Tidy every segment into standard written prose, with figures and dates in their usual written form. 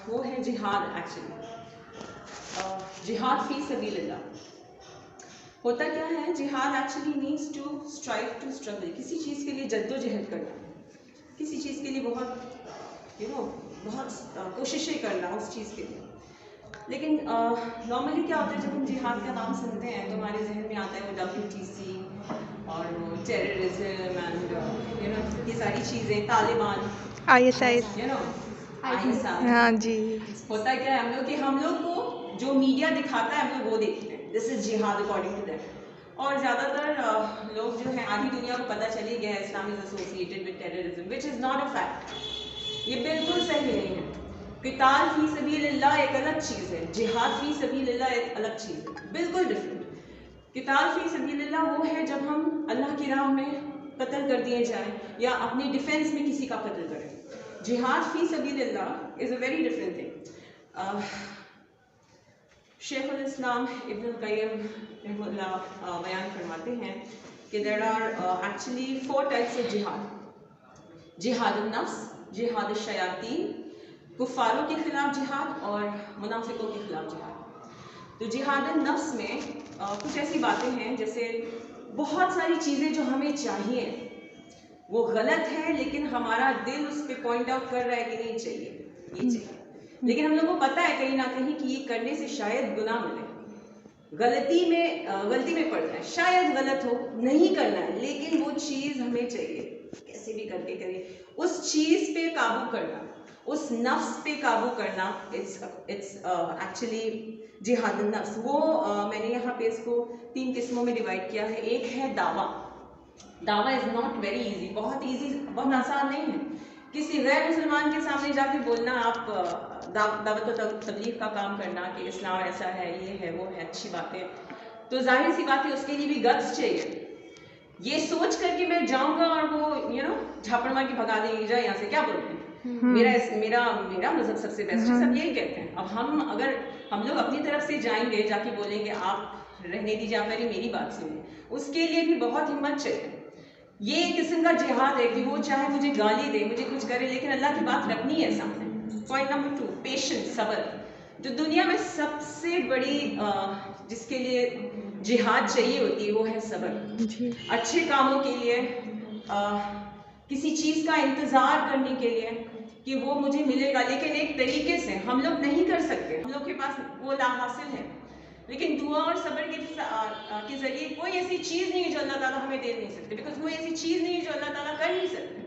वो है जिहाद। एक्चुअली जिहाद फी सबीलिल्लाह होता क्या है? जिहाद actually means to strive to struggle, किसी चीज़ के लिए जद्दोजहद करना, किसी चीज़ के लिए बहुत कोशिशें करना उस चीज़ के लिए। लेकिन नॉर्मली क्या होता है, जब हम जिहाद का नाम सुनते हैं तो हमारे जहन में आता है वो WTC और वो टेररिज्म एंड ये सारी चीज़ें, तालिबान, ISIS। ISI। हाँ जी। होता क्या है हम लोग को जो मीडिया दिखाता है हम लोग वो देखते हैं, दिस इज जिहाद अकॉर्डिंग टू दैट। और ज़्यादातर लोग जो है आधी दुनिया को पता चली गया है Islam is associated with terrorism, which is not a fact. ये बिल्कुल सही नहीं है। क़िताल फी सबीलिल्लाह एक अलग चीज़ है, जिहाद फी सबीलिल्लाह एक अलग चीज़ है, बिल्कुल डिफरेंट। क़िताल फी सबीलिल्लाह वो है जब हम अल्लाह की राह में कत्ल कर दिए जाएं या अपनी डिफेंस में किसी का कत्ल करें। जिहाद फी सबीलिल्लाह is a very different thing. शेखुल इस्लाम इब्नुल क़य्यिम रहमतुल्लाह बयान फरमाते हैं कि there are actually 4 types of jihad. जिहाद नफ्स, जिहाद शयातीन, कुफ़ारों के खिलाफ जिहाद और मुनाफिकों के खिलाफ जिहाद। तो जिहाद नफ्स में कुछ ऐसी बातें हैं जैसे बहुत सारी चीज़ें जो हमें चाहिए वो गलत है, लेकिन हमारा दिल उस पर पॉइंट आउट कर रहा है कि नहीं चाहिए, ये चाहिए, लेकिन हम लोगों को पता है कहीं ना कहीं कि ये करने से शायद गुनाह मिले, गलती में पड़ना है, शायद गलत हो, नहीं करना है, लेकिन वो चीज़ हमें चाहिए, कैसे भी करके करें, उस चीज़ पे काबू करना, उस नफ्स पे काबू करना, इट्स एक्चुअली जिहाद नफ्स। वो मैंने यहाँ पे इसको 3 किस्मों में डिवाइड किया है। एक है दावा। दावा इज़ नॉट वेरी इजी, बहुत आसान नहीं है। किसी गैर मुसलमान के सामने जाके बोलना, आप दावत और तबलीग का काम करना कि इस्लाम ऐसा है, ये है, वो है, अच्छी बातें, तो जाहिर सी बात है उसके लिए भी गट्स चाहिए। ये सोच कर कि मैं जाऊंगा और वो झापड़ मार के भगा देंगे, जा यहाँ से, क्या बोल रहे हैं, मेरा मजहब सबसे बेस्ट है, सब यही कहते हैं। अब अगर हम लोग अपनी तरफ से जाएंगे, जाके बोलेंगे आप रहने दीजिए, आप मेरी बात सुनिए, उसके लिए भी बहुत हिम्मत चाहिए। ये एक किस्म का जिहाद है कि वो चाहे मुझे गाली दे, मुझे कुछ करे, लेकिन अल्लाह की बात रखनी है सामने। पॉइंट नंबर 2, पेशेंस, सब्र। जो दुनिया में सबसे बड़ी जिसके लिए जिहाद चाहिए होती है वो है सब्र। अच्छे कामों के लिए, किसी चीज़ का इंतज़ार करने के लिए कि वो मुझे मिलेगा, लेकिन एक तरीके से हम लोग नहीं कर सकते, हम लोग के पास वो लाहासिल है, लेकिन दुआ और सब्र के ज़रिए कोई ऐसी चीज़ नहीं है जो अल्लाह ताला हमें दे नहीं सकते, बिकॉज कोई ऐसी चीज़ नहीं है जो अल्लाह ताला कर नहीं सकते,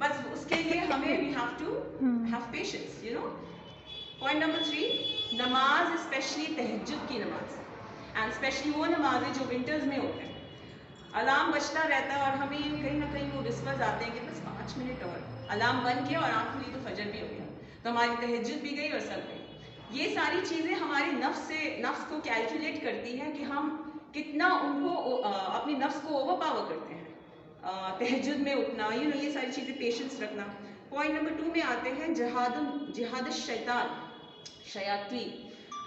बस उसके लिए हमें we have to have patience, point number 3, नमाज, स्पेशली तहज्जुद की नमाज, एंड स्पेशली वो नमाज है जो विंटर्स में होते हैं। अलार्म बजता रहता है और हमें कहीं ना कहीं वो विस्पर्स आते हैं कि बस 5 मिनट और, अलार्म बंद किया और आँख खुली तो फजर भी हो गया, तो हमारी तहज्जुद भी गई और सब गई। ये सारी चीज़ें हमारे नफ्स को कैलकुलेट करती हैं कि हम कितना उनको अपनी नफ्स को ओवर पावर करते हैं। तहज्जुद में उठना, ये सारी चीज़ें, पेशेंस रखना। पॉइंट नंबर 2 में आते हैं जिहाद शैतान, शयाती।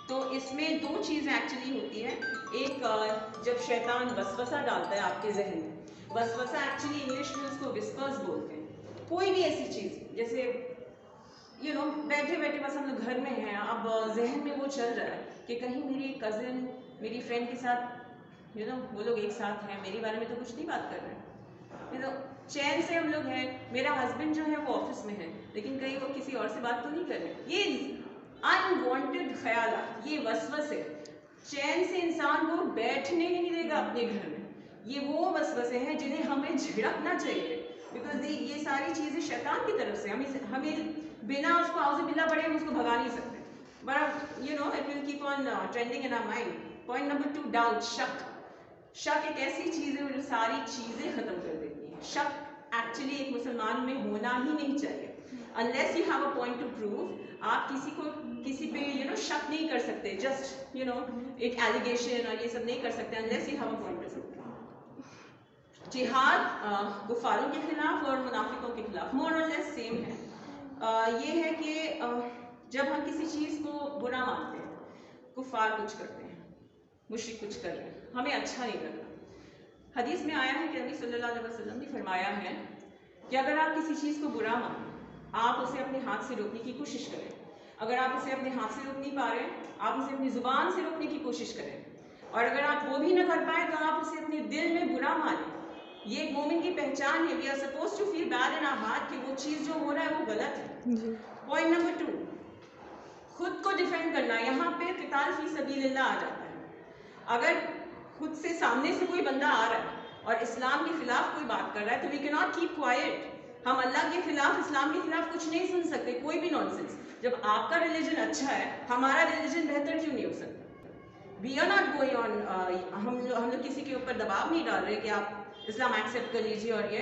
तो इसमें 2 चीज़ें एक्चुअली होती है। एक, जब शैतान वसवसा डालता है आपके जहन में, वसवसा एक्चुअली इंग्लिश में उसको विस्पर्स बोलते हैं। कोई भी ऐसी चीज़, जैसे बैठे बैठे बस हम लोग घर में हैं, अब जहन में वो चल रहा है कि कहीं मेरी कज़न मेरी फ्रेंड के साथ वो लोग एक साथ हैं, मेरे बारे में तो कुछ नहीं बात कर रहे हैं, चैन से हम लोग हैं, मेरा हस्बैंड जो है वो ऑफिस में है, लेकिन कहीं वो किसी और से बात तो नहीं कर रहे। ये अनवांटेड ख्यालात, ये वसवसे चैन से इंसान को बैठने ही नहीं देगा अपने घर में। ये वो वसवसे हैं जिन्हें हमें झिड़कना चाहिए, बिकॉज ये सारी चीज़ें शैतान की तरफ से हमें बिना उसको आउज़ुबिल्लाह पढ़े हम उसको भगा नहीं सकते, but it will keep on trending in our mind. Point number 2, doubt, शक एक ऐसी चीज़ है जो सारी चीज़ें ख़त्म कर देती है। शक एक्चुअली एक मुसलमान में होना ही नहीं चाहिए, unless you have a point two prove. आप किसी पे शक नहीं कर सकते, जस्ट एक एलिगेशन और ये सब नहीं कर सकते unless you have a point two prove. जिहाद कुफारों के खिलाफ और मुनाफिकों के खिलाफ मोर और लेस सेम है। ये है कि जब हम किसी चीज़ को बुरा मानते हैं, कुफार कुछ करते हैं, मुशरिक कुछ कर रहे हैं, हमें अच्छा नहीं लगता। हदीस में आया है कि नबी सल्लल्लाहु अलैहि वसल्लम ने फरमाया है कि अगर आप किसी चीज़ को बुरा मानें, आप उसे अपने हाथ से रोकने की कोशिश करें। अगर आप उसे अपने हाथ से रोक नहीं पा रहे हैं, आप उसे अपनी ज़ुबान से रोकने की कोशिश करें। और अगर आप वो भी ना कर पाए तो आप उसे अपने दिल में बुरा मानें। ये एक मोमिन की पहचान है। We are suppose to feel bad in our heart कि वो चीज़ जो हो रहा है वो गलत है। पॉइंट नंबर 2, खुद को डिफेंड करना। यहाँ पे क़िताल फी सबीलिल्लाह आ जाता है। अगर खुद से सामने से कोई बंदा आ रहा है और इस्लाम के खिलाफ कोई बात कर रहा है तो we can not keep quiet. हम अल्लाह के खिलाफ, इस्लाम के खिलाफ कुछ नहीं सुन सकते, कोई भी नॉनसेंस। जब आपका रिलीजन अच्छा है, हमारा रिलीजन बेहतर क्यों नहीं हो सकता? We are not going on, हम लोग किसी के ऊपर दबाव नहीं डाल रहे कि आप इस्लाम एक्सेप्ट कर लीजिए और ये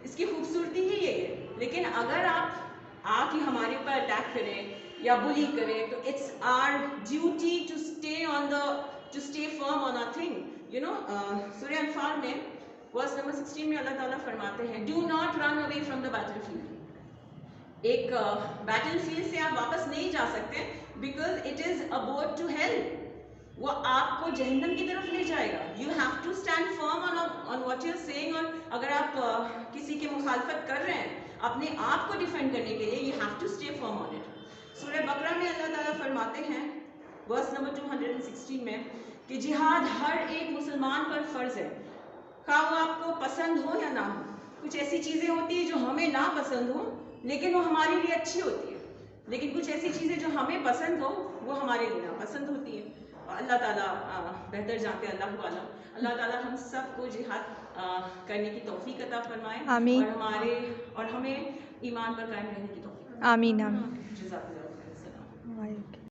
इसकी खूबसूरती ही ये है। लेकिन अगर आप आके हमारे ऊपर अटैक करें या बुली करें तो it's our duty to stay firm on our thing. You know, Surah Anfal में वर्स नंबर 16 में अल्लाह ताला फरमाते हैं, do not run away from the battlefield. एक बैटलफील्ड से आप वापस नहीं जा सकते because it is a boat to hell. वो आपको जहन्नम की तरफ ले जाएगा। You have to stand firm on what you are saying. और अगर आप किसी की मुखालफत कर रहे हैं अपने आप को डिफेंड करने के लिए, you have to stay firm on it. Surah Baqarah में अल्लाह ताला फरमाते हैं वर्स नंबर 216 में कि जिहाद हर एक मुसलमान पर फ़र्ज़ है, खा वो आपको पसंद हो या ना हो। कुछ ऐसी चीज़ें होती हैं जो हमें ना पसंद हो लेकिन वो हमारे लिए अच्छी होती है, लेकिन कुछ ऐसी चीज़ें जो हमें पसंद हो वो हमारे लिए नापसंद होती हैं। अल्लाह ताला बेहतर जानते हैं, अल्लाह वाला। अल्लाह ताला हम सबको जिहाद करने की तौफीक अता फरमाए और हमें ईमान पर कायम रहने की तौफीक। आमीन आमीन। जज़ाकल्लाह खैर।